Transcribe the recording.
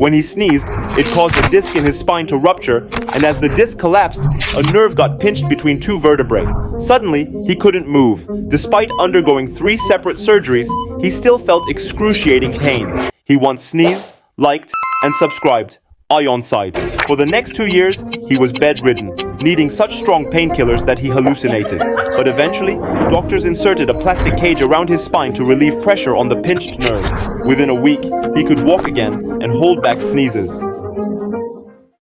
When he sneezed, it caused a disc in his spine to rupture, and as the disc collapsed, a nerve got pinched between two vertebrae. Suddenly, he couldn't move. Despite undergoing 3 separate surgeries, he still felt excruciating pain. He once sneezed, liked, and subscribed. Ironside. For the next 2 years, he was bedridden, needing such strong painkillers that he hallucinated. But eventually, doctors inserted a plastic cage around his spine to relieve pressure on the pinched nerve. Within a week, he could walk again and hold back sneezes.